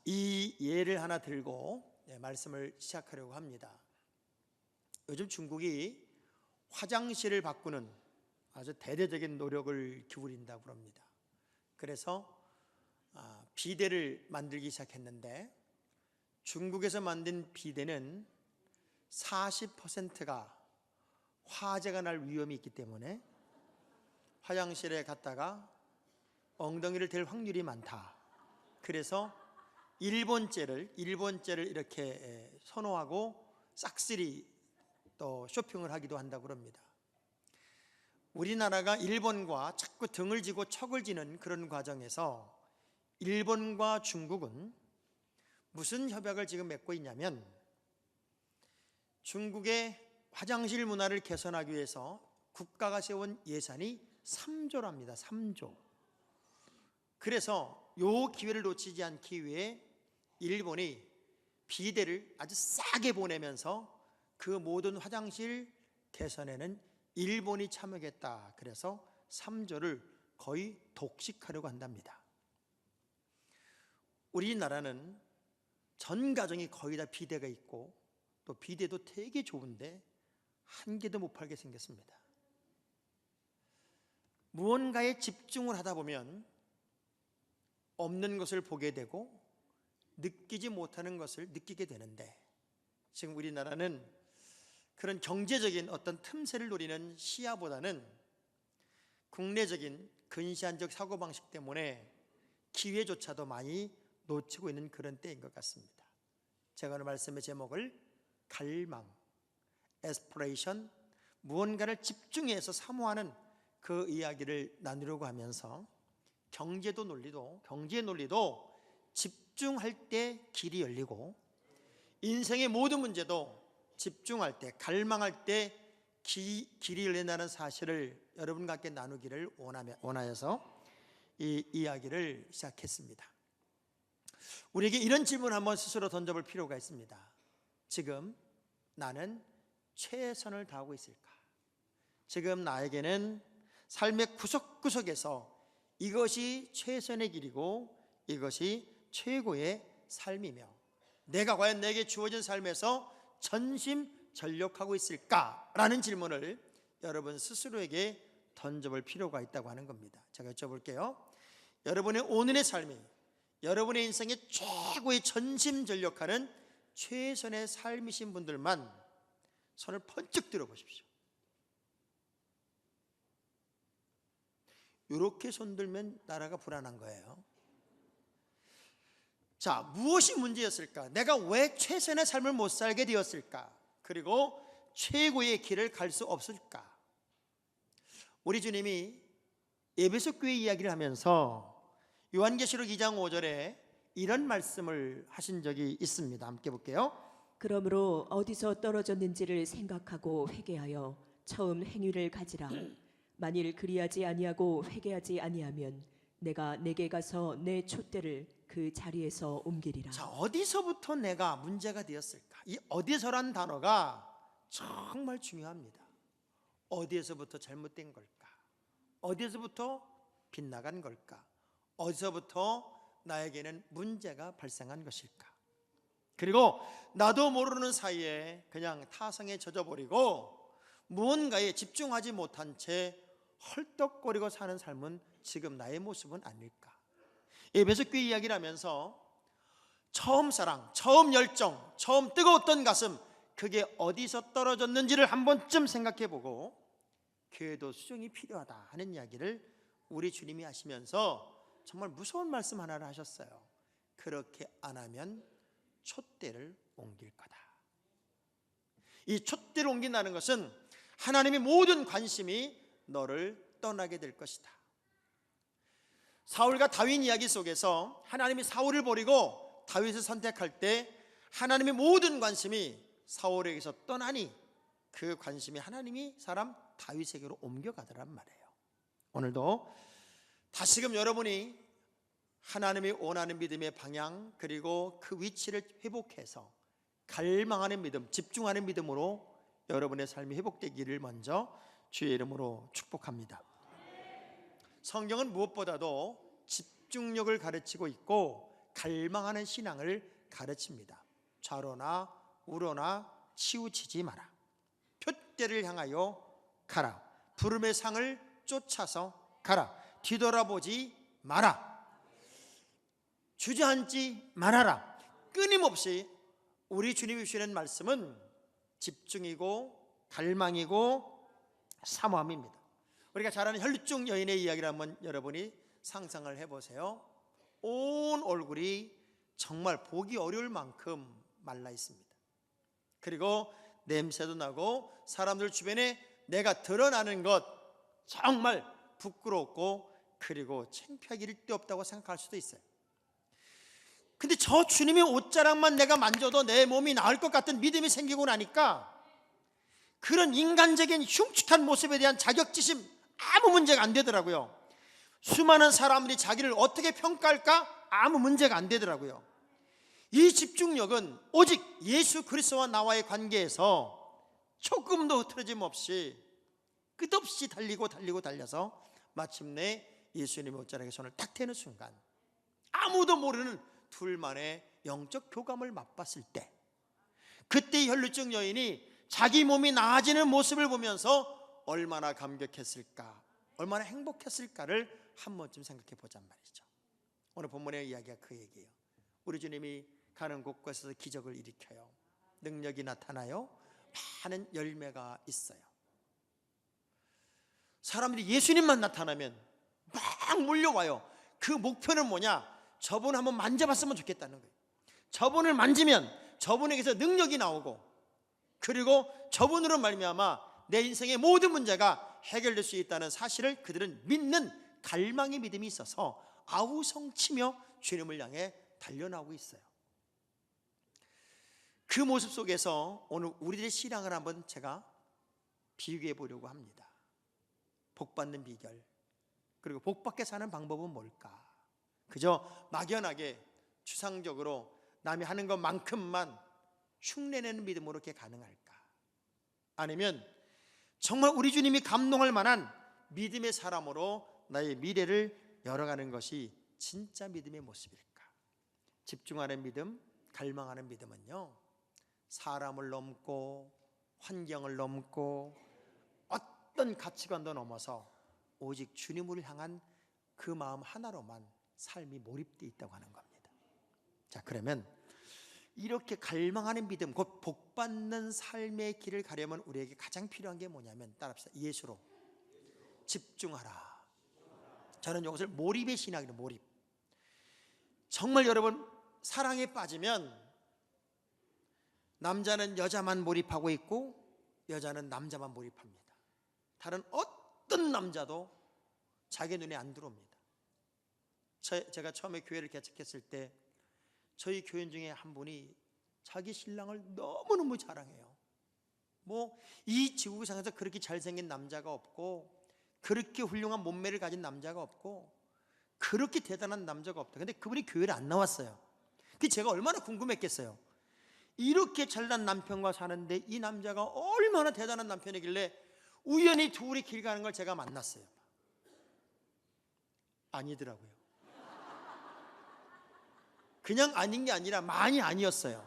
이 예를 하나 들고 말씀을 시작하려고 합니다. 요즘 중국이 화장실을 바꾸는 아주 대대적인 노력을 기울인다고 합니다. 그래서 비데를 만들기 시작했는데, 중국에서 만든 비데는 40%가 화재가 날 위험이 있기 때문에 화장실에 갔다가 엉덩이를 댈 확률이 많다. 그래서 일본제를 이렇게 선호하고 싹쓸이 또 쇼핑을 하기도 한다고 합니다. 우리나라가 일본과 자꾸 등을 지고 척을 지는 그런 과정에서 일본과 중국은 무슨 협약을 지금 맺고 있냐면, 중국의 화장실 문화를 개선하기 위해서 국가가 세운 예산이 3조랍니다. 3조. 그래서 이 기회를 놓치지 않기 위해 일본이 비데를 아주 싸게 보내면서 그 모든 화장실 개선에는 일본이 참여하겠다. 그래서 3조를 거의 독식하려고 한답니다. 우리나라는 전 가정이 거의 다 비데가 있고, 또 비데도 되게 좋은데 한 개도 못 팔게 생겼습니다. 무언가에 집중을 하다 보면 없는 것을 보게 되고 느끼지 못하는 것을 느끼게 되는데, 지금 우리나라는 그런 경제적인 어떤 틈새를 노리는 시야보다는 국내적인 근시안적 사고방식 때문에 기회조차도 많이 놓치고 있는 그런 때인 것 같습니다. 제가 오늘 말씀의 제목을 갈망, 에스피레이션, 무언가를 집중해서 사모하는 그 이야기를 나누려고 하면서, 경제의 논리도 집중할 때 길이 열리고, 인생의 모든 문제도 집중할 때, 갈망할 때 길이 열린다는 사실을 여러분과 함께 나누기를 원하여서 이 이야기를 시작했습니다. 우리에게 이런 질문을 한번 스스로 던져볼 필요가 있습니다. 지금 나는 최선을 다하고 있을까? 지금 나에게는 삶의 구석구석에서 이것이 최선의 길이고 이것이 최고의 삶이며, 내가 과연 내게 주어진 삶에서 전심전력하고 있을까라는 질문을 여러분 스스로에게 던져볼 필요가 있다고 하는 겁니다. 제가 여쭤볼게요. 여러분의 오늘의 삶이 여러분의 인생에 최고의 전심전력하는 최선의 삶이신 분들만 손을 번쩍 들어보십시오. 이렇게 손들면 나라가 불안한 거예요. 자, 무엇이 문제였을까? 내가 왜 최선의 삶을 못 살게 되었을까? 그리고 최고의 길을 갈 수 없을까? 우리 주님이 에베소 교회 이야기를 하면서 요한계시록 2장 5절에 이런 말씀을 하신 적이 있습니다. 함께 볼게요. 그러므로 어디서 떨어졌는지를 생각하고 회개하여 처음 행위를 가지라. 만일 그리하지 아니하고 회개하지 아니하면 내가 내게 가서 내 촛대를 그 자리에서 옮기리라. 자, 어디서부터 내가 문제가 되었을까? 이 어디서란 단어가 정말 중요합니다. 어디에서부터 잘못된 걸까? 어디에서부터 빗나간 걸까? 어디서부터 나에게는 문제가 발생한 것일까? 그리고 나도 모르는 사이에 그냥 타성에 젖어버리고 무언가에 집중하지 못한 채 헐떡거리고 사는 삶은 지금 나의 모습은 아닐까? 에베소 교회 이야기를 하면서 처음 사랑, 처음 열정, 처음 뜨거웠던 가슴, 그게 어디서 떨어졌는지를 한 번쯤 생각해보고 교회도 수정이 필요하다 하는 이야기를 우리 주님이 하시면서 정말 무서운 말씀 하나를 하셨어요. 그렇게 안 하면 촛대를 옮길 거다. 이 촛대를 옮긴다는 것은 하나님의 모든 관심이 너를 떠나게 될 것이다. 사울과 다윗 이야기 속에서 하나님이 사울을 버리고 다윗을 선택할 때 하나님의 모든 관심이 사울에게서 떠나니 그 관심이 하나님이 사람 다윗에게로 옮겨가더란 말이에요. 오늘도 다시금 여러분이 하나님이 원하는 믿음의 방향, 그리고 그 위치를 회복해서 갈망하는 믿음, 집중하는 믿음으로 여러분의 삶이 회복되기를 먼저 주의 이름으로 축복합니다. 성경은 무엇보다도 집중력을 가르치고 있고 갈망하는 신앙을 가르칩니다. 좌로나 우로나 치우치지 마라. 표대를 향하여 가라. 부름의 상을 쫓아서 가라. 뒤돌아보지 마라. 주저앉지 말아라. 끊임없이 우리 주님이 주시는 말씀은 집중이고 갈망이고 사모함입니다. 우리가 잘 아는 혈루증 여인의 이야기를 한번 여러분이 상상을 해보세요. 온 얼굴이 정말 보기 어려울 만큼 말라 있습니다. 그리고 냄새도 나고 사람들 주변에 내가 드러나는 것 정말 부끄럽고 그리고 창피하기 일데 없다고 생각할 수도 있어요. 근데 저 주님의 옷자락만 내가 만져도 내 몸이 나을 것 같은 믿음이 생기고 나니까 그런 인간적인 흉측한 모습에 대한 자격지심 아무 문제가 안 되더라고요. 수많은 사람들이 자기를 어떻게 평가할까 아무 문제가 안 되더라고요. 이 집중력은 오직 예수 그리스도와 나와의 관계에서 조금도 흐트러짐 없이 끝없이 달려서 마침내 예수님의 옷자락에 손을 탁 대는 순간 아무도 모르는 둘만의 영적 교감을 맛봤을 때, 그때 혈루증 여인이 자기 몸이 나아지는 모습을 보면서 얼마나 감격했을까, 얼마나 행복했을까를 한 번쯤 생각해 보잔 말이죠. 오늘 본문의 이야기가 그 얘기예요. 우리 주님이 가는 곳곳에서 기적을 일으켜요. 능력이 나타나요. 많은 열매가 있어요. 사람들이 예수님만 나타나면 막 몰려와요. 그 목표는 뭐냐? 저분 한번 만져봤으면 좋겠다는 거예요. 저분을 만지면 저분에게서 능력이 나오고, 그리고 저분으로 말미암아 내 인생의 모든 문제가 해결될 수 있다는 사실을 그들은 믿는 갈망의 믿음이 있어서 아우성치며 주님을 향해 달려나오고 있어요. 그 모습 속에서 오늘 우리들의 신앙을 한번 제가 비교해 보려고 합니다. 복받는 비결, 그리고 복받게 사는 방법은 뭘까? 그저 막연하게 추상적으로 남이 하는 것만큼만 흉내내는 믿음으로 그게 가능할까? 아니면 정말 우리 주님이 감동할 만한 믿음의 사람으로 나의 미래를 열어가는 것이 진짜 믿음의 모습일까? 집중하는 믿음, 갈망하는 믿음은요, 사람을 넘고 환경을 넘고 어떤 가치관도 넘어서 오직 주님을 향한 그 마음 하나로만 삶이 몰입되어 있다고 하는 겁니다. 자, 그러면 이렇게 갈망하는 믿음, 곧 복받는 삶의 길을 가려면 우리에게 가장 필요한 게 뭐냐면, 따라합시다. 예수로 집중하라. 저는 이것을 몰입의 신학이에요. 몰입. 정말 여러분, 사랑에 빠지면 남자는 여자만 몰입하고 있고 여자는 남자만 몰입합니다. 다른 어떤 남자도 자기 눈에 안 들어옵니다. 제가 처음에 교회를 개척했을 때 저희 교인 중에 한 분이 자기 신랑을 너무너무 자랑해요. 뭐 이 지구상에서 그렇게 잘생긴 남자가 없고, 그렇게 훌륭한 몸매를 가진 남자가 없고, 그렇게 대단한 남자가 없다. 근데 그분이 교회를 안 나왔어요. 그 제가 얼마나 궁금했겠어요. 이렇게 잘난 남편과 사는데 이 남자가 얼마나 대단한 남편이길래 우연히 둘이 길 가는 걸 제가 만났어요. 아니더라고요. 그냥 아닌 게 아니라 많이 아니었어요.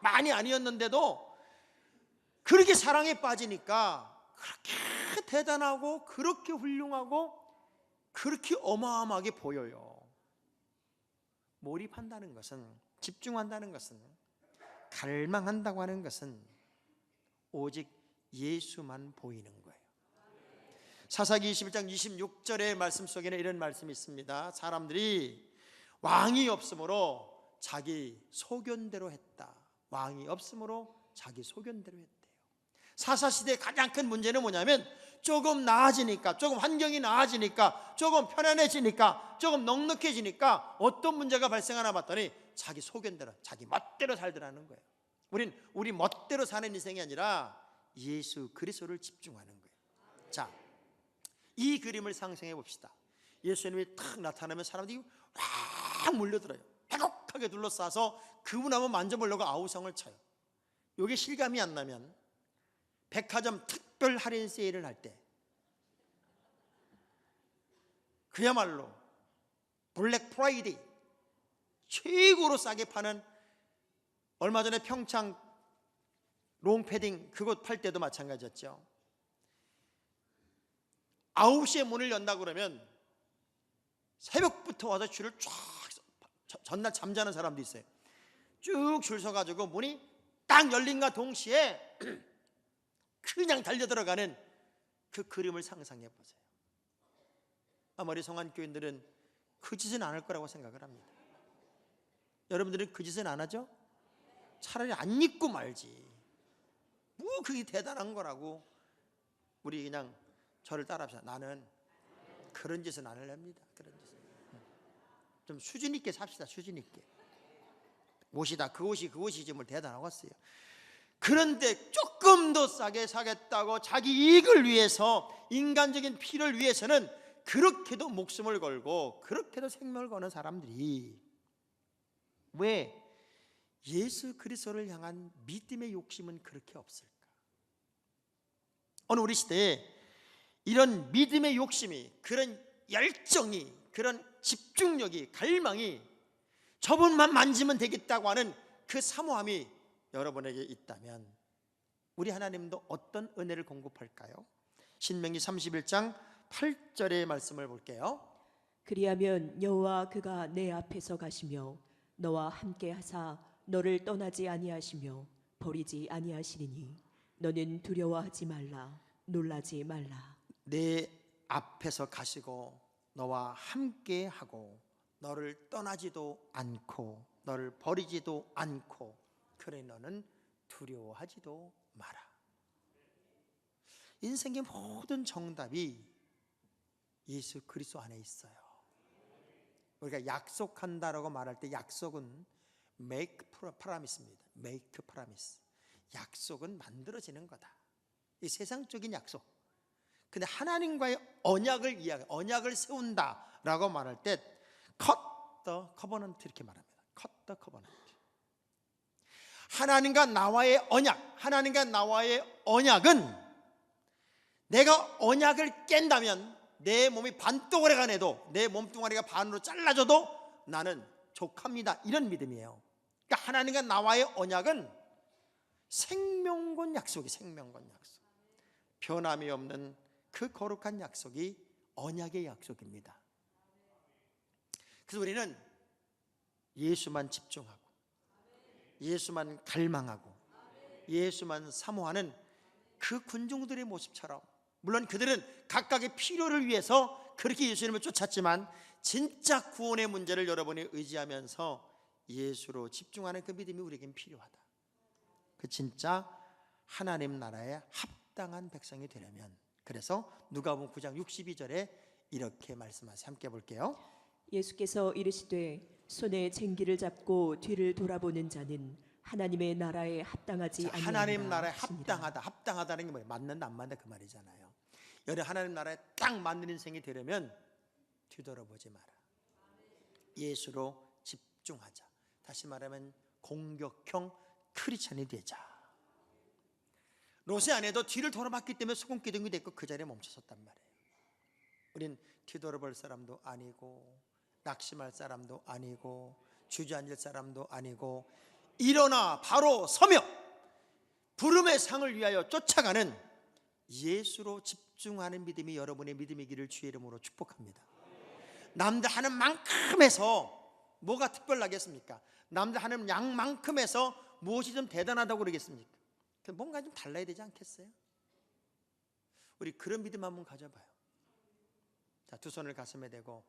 많이 아니었는데도 그렇게 사랑에 빠지니까 그렇게 대단하고 그렇게 훌륭하고 그렇게 어마어마하게 보여요. 몰입한다는 것은, 집중한다는 것은, 갈망한다고 하는 것은 오직 예수만 보이는 거예요. 사사기 21장 26절의 말씀 속에는 이런 말씀이 있습니다. 사람들이 왕이 없으므로 자기 소견대로 했다. 왕이 없으므로 자기 소견대로 했대요. 사사시대의 가장 큰 문제는 뭐냐면, 조금 나아지니까, 조금 환경이 나아지니까, 조금 편안해지니까, 조금 넉넉해지니까 어떤 문제가 발생하나 봤더니 자기 소견대로, 자기 멋대로 살더라는 거예요. 우리 멋대로 사는 인생이 아니라 예수 그리스도를 집중하는 거예요. 자, 이 그림을 상상해 봅시다. 예수님이 탁 나타나면 사람들이 확 몰려들어요. 빼곡하게 둘러싸서 그분 한번 만져보려고 아우성을 쳐요. 이게 실감이 안 나면 백화점 특별 할인 세일을 할 때 그야말로 블랙 프라이데이 최고로 싸게 파는, 얼마 전에 평창 롱패딩 그것 팔 때도 마찬가지였죠. 9시에 문을 연다 그러면 새벽부터 와서 줄을 쫙, 전날 잠자는 사람도 있어요. 쭉 줄 서가지고 문이 딱 열린과 동시에 그냥 달려 들어가는 그 그림을 상상해 보세요. 아무리 성안교인들은 그 짓은 안 할 거라고 생각을 합니다. 여러분들은 그 짓은 안 하죠? 차라리 안 입고 말지. 뭐 그게 대단한 거라고. 우리 그냥 저를 따라합시다. 나는 그런 짓은 안 하렵니다. 그런 짓은. 좀 수준 있게 삽시다. 수준 있게. 옷이다. 그 옷이지 뭘 대단하겠어요. 그런데 조금 더 싸게 사겠다고 자기 이익을 위해서, 인간적인 필요를 위해서는 그렇게도 목숨을 걸고 그렇게도 생명을 거는 사람들이 왜 예수 그리스도를 향한 믿음의 욕심은 그렇게 없을까? 오늘 우리 시대에 이런 믿음의 욕심이, 그런 열정이, 그런 집중력이, 갈망이, 저분만 만지면 되겠다고 하는 그 사모함이 여러분에게 있다면 우리 하나님도 어떤 은혜를 공급할까요? 신명기 31장 8절의 말씀을 볼게요. 그리하면 여호와 그가 내 앞에서 가시며 너와 함께 하사 너를 떠나지 아니하시며 버리지 아니하시리니 너는 두려워하지 말라, 놀라지 말라. 내 앞에서 가시고 너와 함께 하고 너를 떠나지도 않고 너를 버리지도 않고, 그래 너는 두려워하지도 마라. 인생의 모든 정답이 예수 그리스도 안에 있어요. 우리가 약속한다라고 말할 때 약속은 make promise입니다. make promise. 약속은 만들어지는 거다. 이 세상적인 약속. 근데 하나님과의 언약을 언약을 세운다라고 말할 때 cut the covenant 이렇게 말합니다. cut the covenant. 하나님과 나와의 언약, 하나님과 나와의 언약은 내가 언약을 깬다면 내 몸이 반동어리가 내도, 내 몸뚱아리가 반으로 잘라져도 나는 족합니다. 이런 믿음이에요. 그러니까 하나님과 나와의 언약은 생명권 약속이, 생명권 약속. 변함이 없는 그 거룩한 약속이 언약의 약속입니다. 그래서 우리는 예수만 집중하고 예수만 갈망하고 예수만 사모하는 그 군중들의 모습처럼, 물론 그들은 각각의 필요를 위해서 그렇게 예수님을 쫓았지만 진짜 구원의 문제를 여러분이 의지하면서 예수로 집중하는 그 믿음이 우리에겐 필요하다. 그 진짜 하나님 나라에 합당한 백성이 되려면, 그래서 누가복음 9장 62절에 이렇게 말씀하세요. 함께 볼게요. 예수께서 이르시되 손에 쟁기를 잡고 뒤를 돌아보는 자는 하나님의 나라에 합당하지 아니하리라. 하나님 나라에 하시니라. 합당하다. 합당하다는 게 뭐예요? 맞는다 안 맞는다 그 말이잖아요. 여러분 하나님 나라에 딱 맞는 인생이 되려면 뒤돌아보지 마라. 예수로 집중하자. 다시 말하면 공격형 크리스찬이 되자. 롯의 아내도 뒤를 돌아봤기 때문에 소금기둥이 됐고 그 자리에 멈춰섰단 말이에요. 우린 뒤돌아볼 사람도 아니고 낙심할 사람도 아니고 주저앉을 사람도 아니고 일어나 바로 서며 부름의 상을 위하여 쫓아가는 예수로 집중하는 믿음이 여러분의 믿음이기를 주의 이름으로 축복합니다. 남들 하는 만큼 해서 뭐가 특별하겠습니까? 남들 하는 양만큼 해서 무엇이 좀 대단하다고 그러겠습니까? 뭔가 좀 달라야 되지 않겠어요? 우리 그런 믿음 한번 가져봐요. 자, 두 손을 가슴에 대고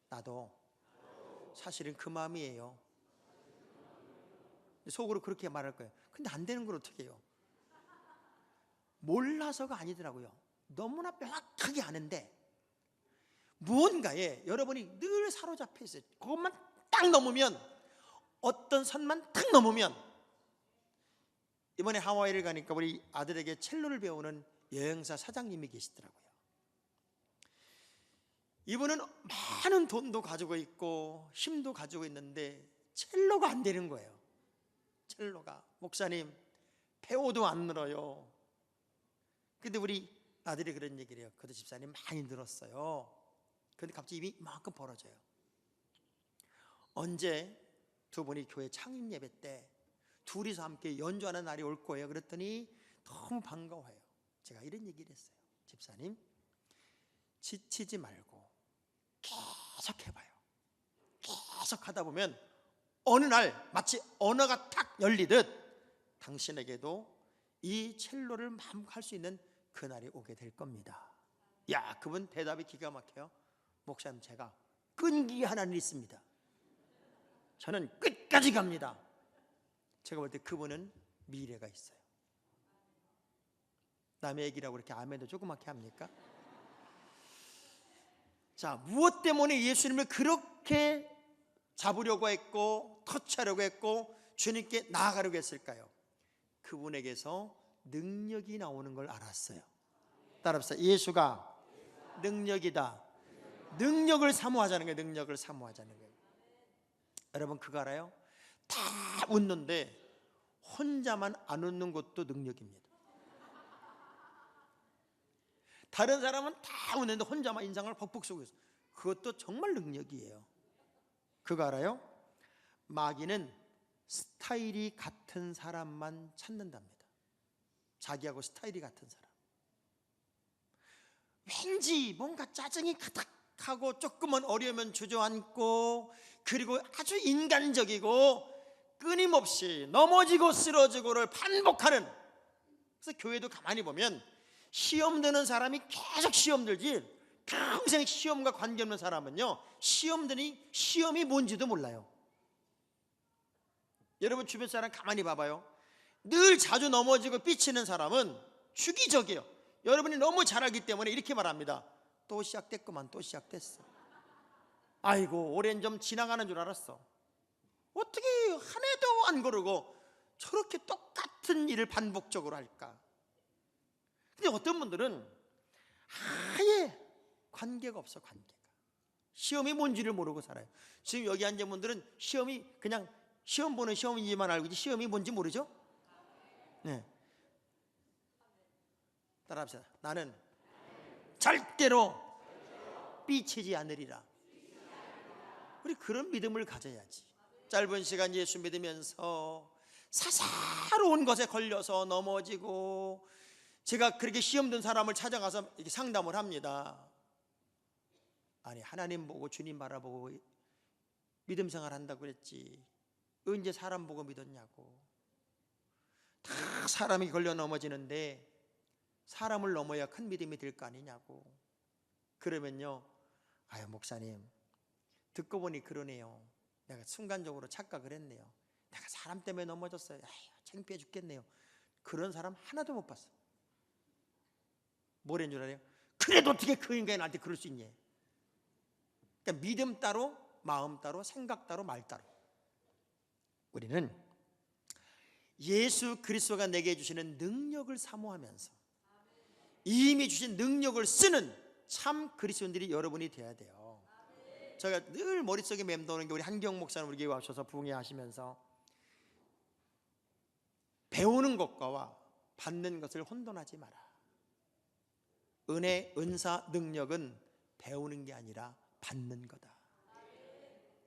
나도 사실은 그 마음이에요. 속으로 그렇게 말할 거예요. 근데 안 되는 걸 어떻게 해요? 몰라서가 아니더라고요. 너무나 명확하게 아는데 무언가에 여러분이 늘 사로잡혀 있어요. 그것만 딱 넘으면, 어떤 선만 딱 넘으면. 이번에 하와이를 가니까 우리 아들에게 첼로를 배우는 여행사 사장님이 계시더라고요. 이분은 많은 돈도 가지고 있고 힘도 가지고 있는데 첼로가 안 되는 거예요. 첼로가. 목사님, 배워도 안 늘어요. 근데 우리 아들이 그런 얘기를 해요. 그래도 집사님 많이 늘었어요. 근데 갑자기 입이 이만큼 벌어져요. 언제 두 분이 교회 창립 예배 때 둘이서 함께 연주하는 날이 올 거예요. 그랬더니 너무 반가워해요. 제가 이런 얘기를 했어요. 집사님, 지치지 말고 계속 해봐요. 계속 하다 보면 어느 날 마치 언어가 탁 열리듯 당신에게도 이 첼로를 마음껏 할 수 있는 그날이 오게 될 겁니다. 야, 그분 대답이 기가 막혀요. 목사님, 제가 끈기 하나는 있습니다. 저는 끝까지 갑니다. 제가 볼 때 그분은 미래가 있어요. 남의 얘기라고 그렇게 아멘도 조그맣게 합니까? 자, 무엇 때문에 예수님을 그렇게 잡으려고 했고 터치하려고 했고 주님께 나아가려고 했을까요? 그분에게서 능력이 나오는 걸 알았어요. 따라합시다. 예수가 능력이다. 능력을 사모하자는 거예요. 능력을 사모하자는 거예요. 여러분, 그거 알아요? 다 웃는데 혼자만 안 웃는 것도 능력입니다. 다른 사람은 다 웃는데 혼자만 인상을 벅벅 쓰고 있어요. 그것도 정말 능력이에요. 그거 알아요? 마귀는 스타일이 같은 사람만 찾는답니다. 자기하고 스타일이 같은 사람. 왠지 뭔가 짜증이 가득하고 조금은 어려우면 주저앉고 그리고 아주 인간적이고 끊임없이 넘어지고 쓰러지고를 반복하는. 그래서 교회도 가만히 보면 시험 드는 사람이 계속 시험 들지 평생 시험과 관계없는 사람은요, 시험이 뭔지도 몰라요. 여러분 주변 사람 가만히 봐봐요. 늘 자주 넘어지고 삐치는 사람은 주기적이에요. 여러분이 너무 잘 알기 때문에 이렇게 말합니다. 또 시작됐구만. 또 시작됐어. 아이고, 올해는 좀 지나가는 줄 알았어. 어떻게 한 해도 안 거르고 저렇게 똑같은 일을 반복적으로 할까? 근데 어떤 분들은 아예 관계가 없어. 관계가. 시험이 뭔지를 모르고 살아요. 지금 여기 앉은 분들은 시험이 그냥 시험 보는 시험인지만 알고 있지 시험이 뭔지 모르죠? 네. 따라합시다. 나는 절대로 삐치지 않으리라. 우리 그런 믿음을 가져야지. 짧은 시간 예수 믿으면서 사사로운 것에 걸려서 넘어지고, 제가 그렇게 시험 든 사람을 찾아가서 이렇게 상담을 합니다. 아니, 하나님 보고 주님 바라보고 믿음 생활 한다고 그랬지 언제 사람 보고 믿었냐고. 다 사람이 걸려 넘어지는데 사람을 넘어야 큰 믿음이 될 거 아니냐고. 그러면요, 아유 목사님, 듣고 보니 그러네요. 내가 순간적으로 착각을 했네요. 내가 사람 때문에 넘어졌어요. 아유, 창피해 죽겠네요. 그런 사람 하나도 못 봤어. 뭐라는 줄 알아요? 그래도 어떻게 그 인간이 나한테 그럴 수 있냐. 그러니까 믿음 따로 마음 따로 생각 따로 말 따로. 우리는 예수 그리스도가 내게 주시는 능력을 사모하면서 이미 주신 능력을 쓰는 참 그리스도인들이 여러분이 돼야 돼요. 제가 늘 머릿속에 맴도는 게, 우리 한경 목사님 우리 교회 와셔서 부흥회하시면서 배우는 것과 받는 것을 혼돈하지 마라. 은혜, 은사, 능력은 배우는 게 아니라 받는 거다.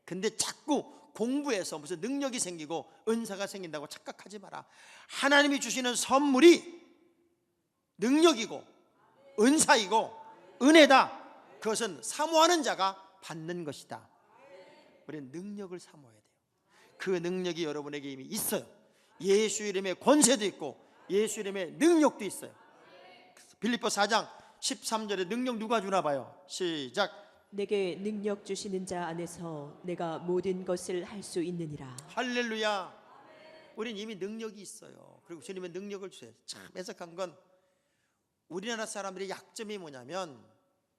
근데 자꾸 공부해서 무슨 능력이 생기고 은사가 생긴다고 착각하지 마라. 하나님이 주시는 선물이 능력이고 은사이고 은혜다. 그것은 사모하는 자가 받는 것이다. 우리는 능력을 사모해야 돼요. 그 능력이 여러분에게 이미 있어요. 예수 이름의 권세도 있고 예수 이름의 능력도 있어요. 빌립보 4장 13절에 능력 누가 주나 봐요. 시작. 내게 능력 주시는 자 안에서 내가 모든 것을 할 수 있느니라. 할렐루야. 우린 이미 능력이 있어요. 그리고 주님의 능력을 주세요. 참 애석한 건 우리나라 사람들의 약점이 뭐냐면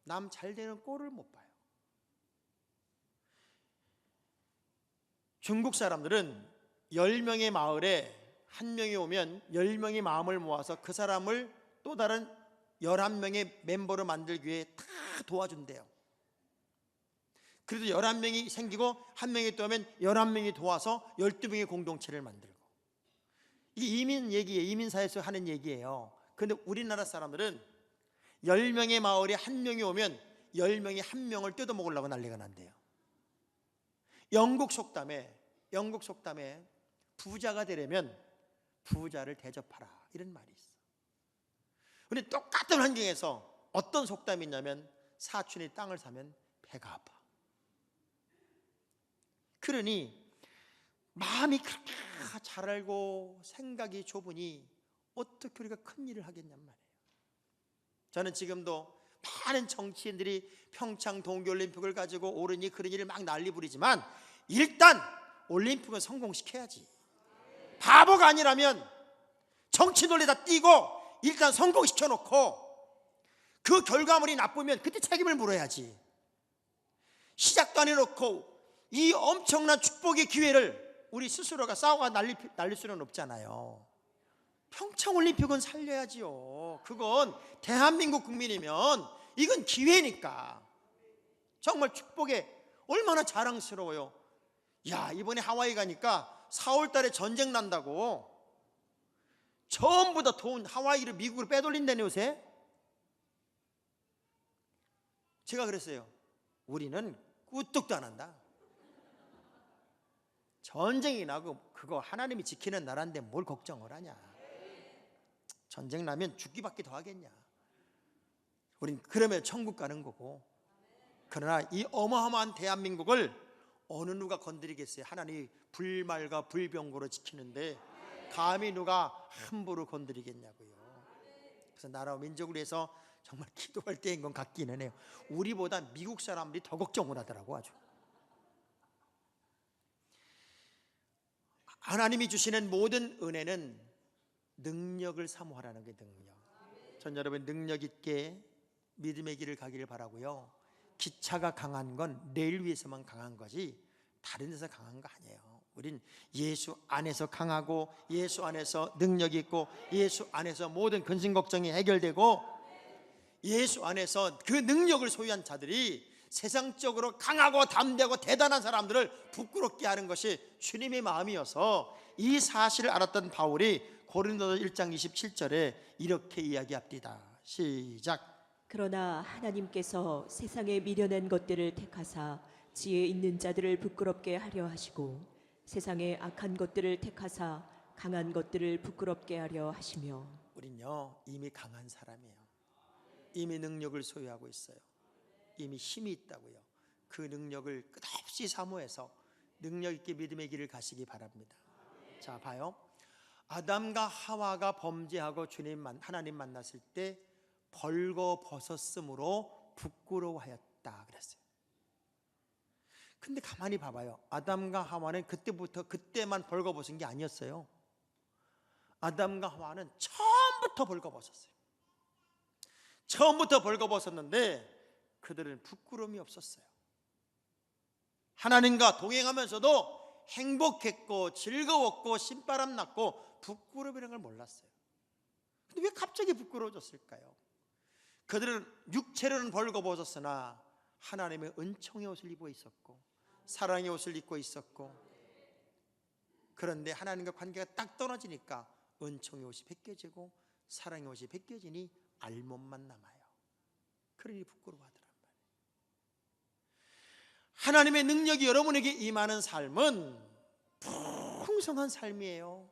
남 잘 되는 꼴을 못 봐요. 중국 사람들은 10명의 마을에 한 명이 오면 10명의 마음을 모아서 그 사람을 또 다른 11명의 멤버로 만들기 위해 다 도와준대요. 그래도 11명이 생기고 한 명이 또 오면 11명이 도와서 12명의 공동체를 만들고. 이 이민 얘기예요. 이민사회에서 하는 얘기예요. 그런데 우리나라 사람들은 10명의 마을에 한 명이 오면 10명이 한 명을 뜯어먹으려고 난리가 난대요. 영국 속담에 부자가 되려면 부자를 대접하라, 이런 말이 있어. 우리 똑같은 환경에서 어떤 속담이 있냐면 사촌이 땅을 사면 배가 아파. 그러니 마음이 그렇게 잘 알고 생각이 좁으니 어떻게 우리가 큰 일을 하겠냔 말이에요. 저는 지금도 많은 정치인들이 평창 동계올림픽을 가지고 옳으니 그러니를 막 난리 부리지만 일단 올림픽은 성공시켜야지. 바보가 아니라면 정치 논리 다 띄고 일단 성공시켜놓고 그 결과물이 나쁘면 그때 책임을 물어야지. 시작도 안 해놓고 이 엄청난 축복의 기회를 우리 스스로가 싸워가 날릴 수는 없잖아요. 평창올림픽은 살려야지요. 그건 대한민국 국민이면 이건 기회니까. 정말 축복에 얼마나 자랑스러워요. 야, 이번에 하와이 가니까 4월 달에 전쟁 난다고 전부 다 돈 하와이를 미국으로 빼돌린다네 요새. 제가 그랬어요. 우리는 꾸뚝도 안 한다. 전쟁이 나고 그거 하나님이 지키는 나라인데 뭘 걱정을 하냐. 전쟁 나면 죽기밖에 더 하겠냐. 우린 그러면 천국 가는 거고. 그러나 이 어마어마한 대한민국을 어느 누가 건드리겠어요. 하나님이 불말과 불병거로 지키는데 감히 누가 함부로 건드리겠냐고요. 그래서 나라와 민족을 위해서 정말 기도할 때인 건 같기는 해요. 우리보다 미국 사람들이 더 걱정을 하더라고. 아주 하나님이 주시는 모든 은혜는 능력을 사모하라는 게 능력. 전 여러분 능력 있게 믿음의 길을 가기를 바라고요. 기차가 강한 건 레일 위에서만 강한 거지 다른 데서 강한 거 아니에요. 우린 예수 안에서 강하고 예수 안에서 능력이 있고 예수 안에서 모든 근심 걱정이 해결되고 예수 안에서 그 능력을 소유한 자들이 세상적으로 강하고 담대하고 대단한 사람들을 부끄럽게 하는 것이 주님의 마음이어서 이 사실을 알았던 바울이 고린도서 1장 27절에 이렇게 이야기합니다. 시작. 그러나 하나님께서 세상에 미련한 것들을 택하사 지혜 있는 자들을 부끄럽게 하려 하시고 세상에 악한 것들을 택하사 강한 것들을 부끄럽게 하려 하시며. 우린요 이미 강한 사람이에요. 이미 능력을 소유하고 있어요. 이미 힘이 있다고요. 그 능력을 끝없이 사모해서 능력 있게 믿음의 길을 가시기 바랍니다. 자, 봐요. 아담과 하와가 범죄하고 하나님 만났을 때 벌거벗었으므로 부끄러워하였다 그랬어요. 근데 가만히 봐봐요. 아담과 하와는 그때만 벌거벗은 게 아니었어요. 아담과 하와는 처음부터 벌거벗었어요. 처음부터 벌거벗었는데 그들은 부끄러움이 없었어요. 하나님과 동행하면서도 행복했고 즐거웠고 신바람 났고 부끄러움이라는 걸 몰랐어요. 근데 왜 갑자기 부끄러워졌을까요? 그들은 육체로는 벌거벗었으나 하나님의 은총의 옷을 입고 있었고 사랑의 옷을 입고 있었고, 그런데 하나님과 관계가 딱 떨어지니까 은총의 옷이 벗겨지고 사랑의 옷이 벗겨지니 알몸만 남아요. 그러니 부끄러워하더란 말이에요. 하나님의 능력이 여러분에게 임하는 삶은 풍성한 삶이에요.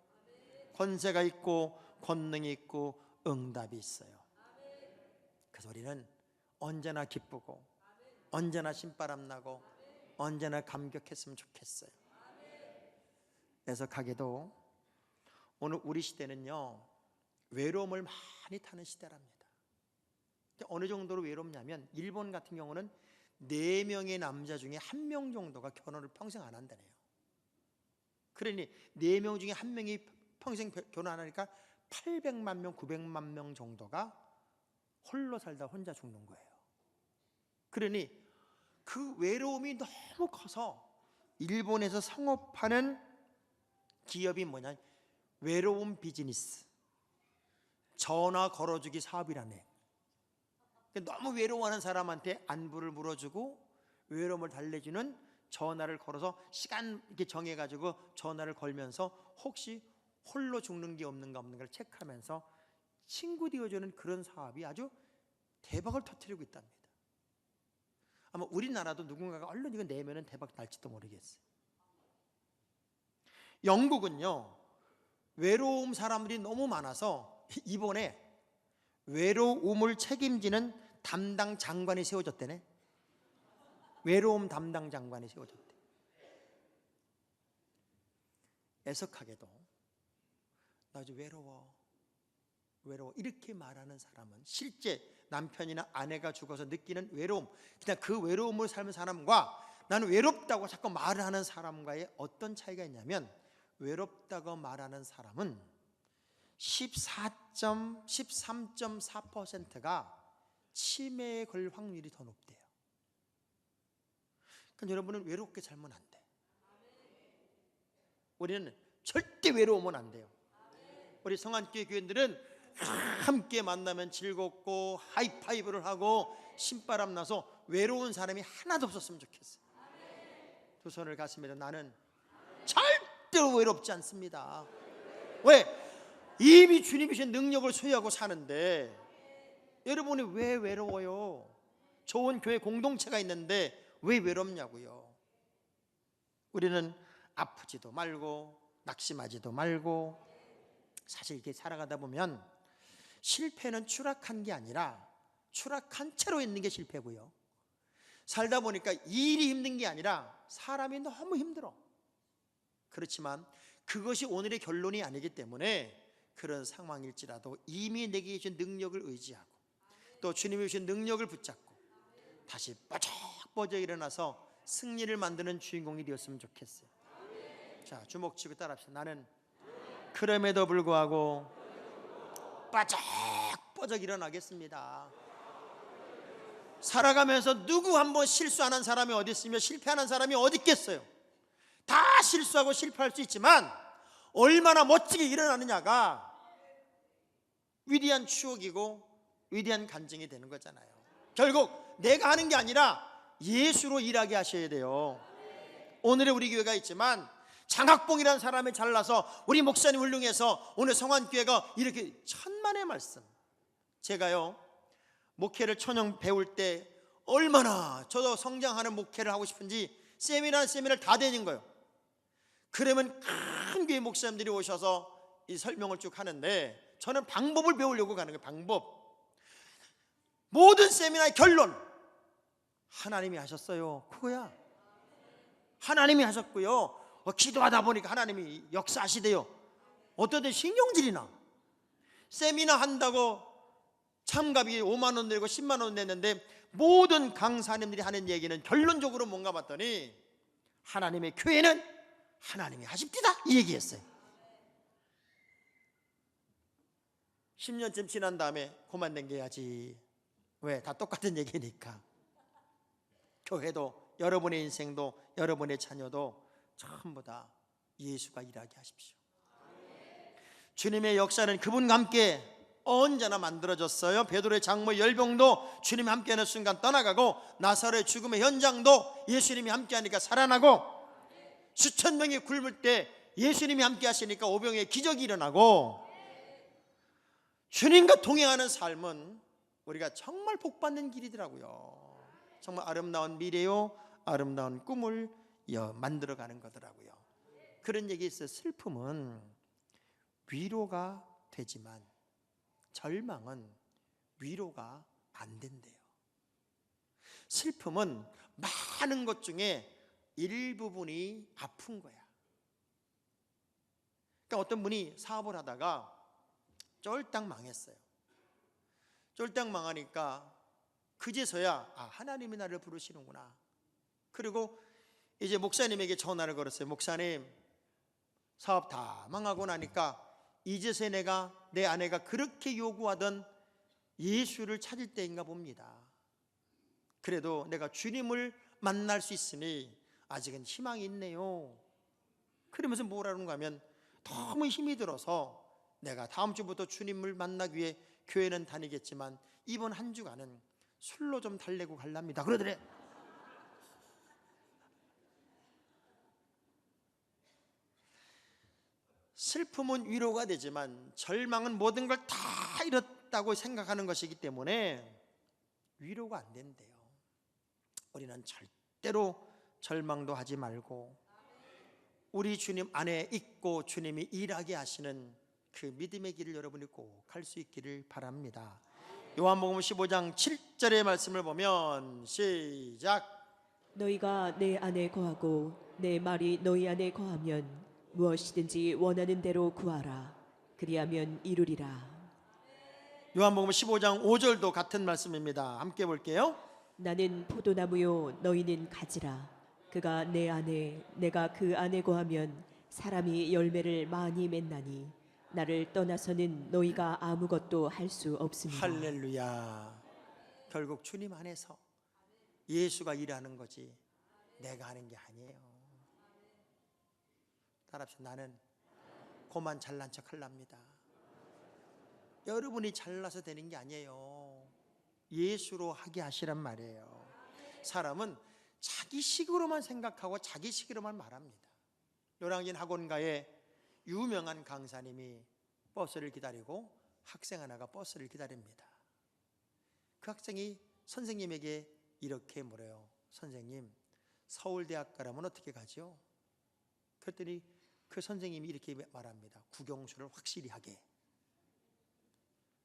권세가 있고 권능이 있고 응답이 있어요. 그래서 우리는 언제나 기쁘고 언제나 신바람 나고 언제나 감격했으면 좋겠어요. 그래서 가게도 오늘 우리 시대는요 외로움을 많이 타는 시대랍니다. 어느 정도로 외롭냐면 일본 같은 경우는 4명의 남자 중에 1명 정도가 결혼을 평생 안 한다네요. 그러니 4명 중에 1명이 평생 결혼 안 하니까 800만 명, 900만 명 정도가 홀로 살다 혼자 죽는 거예요. 그러니 그 외로움이 너무 커서 일본에서 성업하는 기업이 뭐냐, 외로움 비즈니스, 전화 걸어주기 사업이라네. 너무 외로워하는 사람한테 안부를 물어주고 외로움을 달래주는 전화를 걸어서 시간 이렇게 정해가지고 전화를 걸면서 혹시 홀로 죽는 게 없는가를 체크하면서 친구 되어주는 그런 사업이 아주 대박을 터뜨리고 있답니다. 아마 우리나라도 누군가가 얼른 이거 내면은 대박 날지도 모르겠어요. 영국은요, 외로움 사람들이 너무 많아서 이번에 외로움을 책임지는 담당 장관이 세워졌대네. 외로움 담당 장관이 세워졌대. 애석하게도 나 이제 외로워 이렇게 말하는 사람은 실제 남편이나 아내가 죽어서 느끼는 외로움, 그냥 그 외로움을 삶은 사람과 나는 외롭다고 자꾸 말을 하는 사람과의 어떤 차이가 있냐면, 외롭다고 말하는 사람은 13.4%가 치매에 걸 확률이 더 높대요. 그러니까 여러분은 외롭게 살면 안 돼. 우리는 절대 외로우면 안 돼요. 우리 성안교회 교인들은 함께 만나면 즐겁고 하이파이브를 하고 신바람 나서 외로운 사람이 하나도 없었으면 좋겠어요. 두 손을 가슴에 나는 절대로 외롭지 않습니다. 왜? 이미 주님이 주신 능력을 소유하고 사는데 여러분이 왜 외로워요? 좋은 교회 공동체가 있는데 왜 외롭냐고요? 우리는 아프지도 말고 낙심하지도 말고, 사실 이렇게 살아가다 보면 실패는 추락한 게 아니라 추락한 채로 있는 게 실패고요, 살다 보니까 일이 힘든 게 아니라 사람이 너무 힘들어. 그렇지만 그것이 오늘의 결론이 아니기 때문에 그런 상황일지라도 이미 내게 주신 능력을 의지하고 또 주님이 주신 능력을 붙잡고 다시 뻐쩍뻐쩍 일어나서 승리를 만드는 주인공이 되었으면 좋겠어요. 자, 주먹 쥐고 따라합시다. 나는 그럼에도 불구하고 뻐쩍뻐쩍 일어나겠습니다. 살아가면서 누구 한 번 실수 안 한 사람이 어디 있으며 실패하는 사람이 어디 있겠어요? 다 실수하고 실패할 수 있지만 얼마나 멋지게 일어나느냐가 위대한 추억이고 위대한 간증이 되는 거잖아요. 결국 내가 하는 게 아니라 예수로 일하게 하셔야 돼요. 오늘의 우리 교회가 있지만 장학봉이라는 사람이 잘나서 우리 목사님 훌륭해서 오늘 성안교회가 이렇게 천만의 말씀. 제가요 목회를 천영 배울 때 얼마나 저도 성장하는 목회를 하고 싶은지 세미나를 다 다닌 거예요. 그러면 큰 교회 목사님들이 오셔서 이 설명을 쭉 하는데 저는 방법을 배우려고 가는 거예요. 방법. 모든 세미나의 결론, 하나님이 하셨어요. 그거야. 하나님이 하셨고요, 기도하다 보니까 하나님이 역사하시대요. 어떤 때 신경질이 나. 세미나 한다고 참가비 5만 원 내고 10만 원 냈는데 모든 강사님들이 하는 얘기는 결론적으로 뭔가 봤더니 하나님의 교회는 하나님이 하십디다 이 얘기했어요. 10년쯤 지난 다음에 그만 남겨야지. 왜? 다 똑같은 얘기니까. 교회도 여러분의 인생도 여러분의 자녀도 전부 다 예수가 일하게 하십시오. 주님의 역사는 그분과 함께 언제나 만들어졌어요. 베드로의 장모 열병도 주님이 함께하는 순간 떠나가고, 나사로의 죽음의 현장도 예수님이 함께하니까 살아나고, 수천 명이 굶을 때 예수님이 함께 하시니까 오병이의 기적이 일어나고, 주님과 동행하는 삶은 우리가 정말 복받는 길이더라고요. 정말 아름다운 미래요, 아름다운 꿈을 만들어가는 거더라고요. 그런 얘기 있어요. 슬픔은 위로가 되지만 절망은 위로가 안 된대요. 슬픔은 많은 것 중에 일부분이 아픈 거야. 그러니까 어떤 분이 사업을 하다가 쫄딱 망했어요. 쫄딱 망하니까 그제서야 하나님이 나를 부르시는구나. 그리고 이제 목사님에게 전화를 걸었어요. 목사님, 사업 다 망하고 나니까 이제서 내 아내가 그렇게 요구하던 예수를 찾을 때인가 봅니다. 그래도 내가 주님을 만날 수 있으니 아직은 희망이 있네요. 그러면서 뭐라는가 하면, 너무 힘이 들어서 내가 다음 주부터 주님을 만나기 위해 교회는 다니겠지만 이번 한 주간은 술로 좀 달래고 갈랍니다. 그러더래. 슬픔은 위로가 되지만 절망은 모든 걸 다 잃었다고 생각하는 것이기 때문에 위로가 안 된대요. 우리는 절대로 절망도 하지 말고 우리 주님 안에 있고 주님이 일하게 하시는 그 믿음의 길을 여러분이 꼭 갈 수 있기를 바랍니다. 요한복음 15장 7절의 말씀을 보면 시작. 너희가 내 안에 거하고 내 말이 너희 안에 거하면 무엇이든지 원하는 대로 구하라. 그리하면 이루리라. 요한복음 15장 5절도 같은 말씀입니다. 함께 볼게요. 나는 포도나무요 너희는 가지라. 그가 내 안에 내가 그 안에 거하면 사람이 열매를 많이 맺나니 나를 떠나서는 너희가 아무것도 할 수 없습니다. 할렐루야. 결국 주님 안에서 예수가 일하는 거지 내가 하는 게 아니에요. 따라합시다. 나는 고만 잘난 척 하랍니다. 여러분이 잘나서 되는 게 아니에요. 예수로 하게 하시란 말이에요. 사람은 자기식으로만 생각하고 자기식으로만 말합니다. 노량진 학원가에 유명한 강사님이 버스를 기다리고 학생 하나가 버스를 기다립니다. 그 학생이 선생님에게 이렇게 물어요. 선생님, 서울대학 가려면 어떻게 가죠? 그랬더니 그 선생님이 이렇게 말합니다. 국영수를 확실히 하게.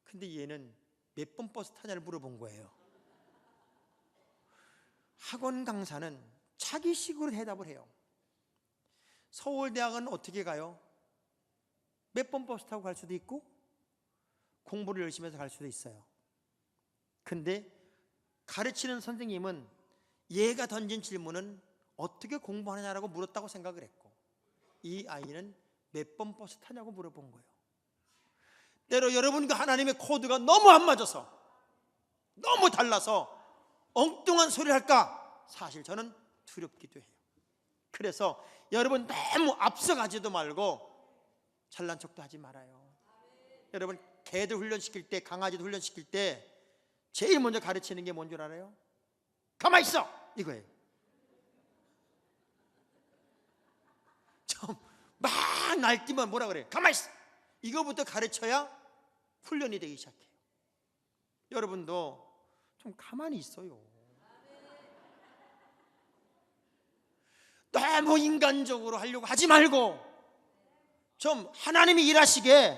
근데 얘는 몇 번 버스 타냐를 물어본 거예요. 학원 강사는 자기식으로 대답을 해요. 서울대학은 어떻게 가요? 몇 번 버스 타고 갈 수도 있고 공부를 열심히 해서 갈 수도 있어요. 근데 가르치는 선생님은 얘가 던진 질문은 어떻게 공부하느냐라고 물었다고 생각을 했고 이 아이는 몇 번 버스 타냐고 물어본 거예요. 때로 여러분과 하나님의 코드가 너무 안 맞아서 너무 달라서 엉뚱한 소리를 할까? 사실 저는 두렵기도 해요. 그래서 여러분 너무 앞서가지도 말고 잘난 척도 하지 말아요. 여러분 개들 훈련시킬 때, 강아지도 훈련시킬 때 제일 먼저 가르치는 게 뭔 줄 알아요? 가만히 있어! 이거예요. 좀 막 날뛰면 뭐라 그래요? 가만히 있어! 이거부터 가르쳐야 훈련이 되기 시작해요. 여러분도 좀 가만히 있어요. 너무 인간적으로 하려고 하지 말고 좀 하나님이 일하시게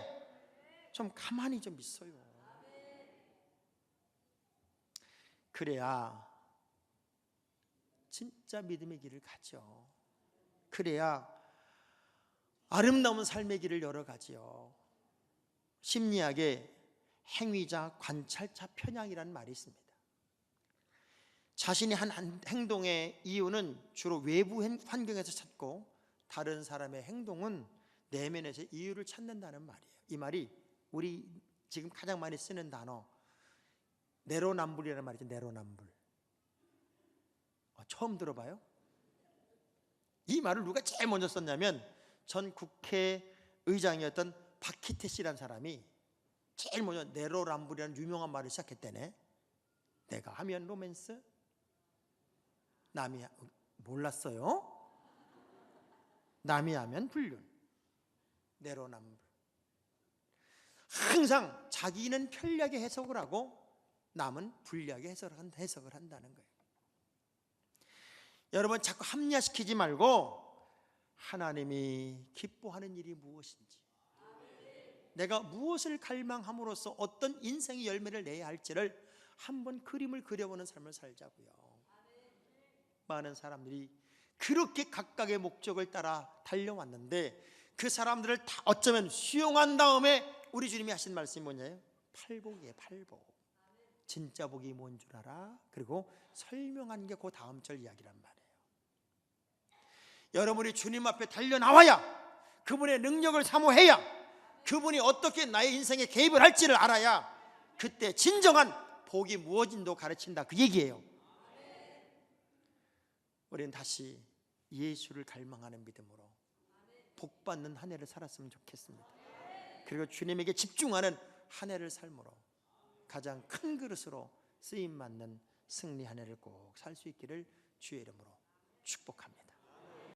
좀 가만히 좀 있어요. 그래야 진짜 믿음의 길을 가죠. 그래야 아름다운 삶의 길을 열어가지요. 심리학에 행위자, 관찰자, 편향이라는 말이 있습니다. 자신이 한 행동의 이유는 주로 외부 환경에서 찾고 다른 사람의 행동은 내면에서 이유를 찾는다는 말이에요. 이 말이 우리 지금 가장 많이 쓰는 단어 내로남불이라는 말이죠. 내로남불. 처음 들어봐요? 이 말을 누가 제일 먼저 썼냐면 전 국회의장이었던 박희태 씨라는 사람이 제일 먼저 내로남불이라는 유명한 말을 시작했대네. 내가 하면 로맨스, 남이 몰랐어요? 남이 하면 불륜. 내로남불. 항상 자기는 편리하게 해석을 하고 남은 불리하게 해석을 한다는 거예요. 여러분 자꾸 합리화시키지 말고 하나님이 기뻐하는 일이 무엇인지, 내가 무엇을 갈망함으로써 어떤 인생의 열매를 내야 할지를 한번 그림을 그려보는 삶을 살자고요. 많은 사람들이 그렇게 각각의 목적을 따라 달려왔는데 그 사람들을 다 어쩌면 수용한 다음에 우리 주님이 하신 말씀이 뭐냐요? 팔복이에요. 팔복. 진짜 복이 뭔 줄 알아? 그리고 설명한 게 그 다음 절 이야기란 말이에요. 여러분이 주님 앞에 달려나와야, 그분의 능력을 사모해야, 그분이 어떻게 나의 인생에 개입을 할지를 알아야 그때 진정한 복이 무엇인도 가르친다, 그 얘기예요. 우리는 다시 예수를 갈망하는 믿음으로 복받는 한 해를 살았으면 좋겠습니다. 그리고 주님에게 집중하는 한 해를 삶으로 가장 큰 그릇으로 쓰임받는 승리 한 해를 꼭 살 수 있기를 주의 이름으로 축복합니다.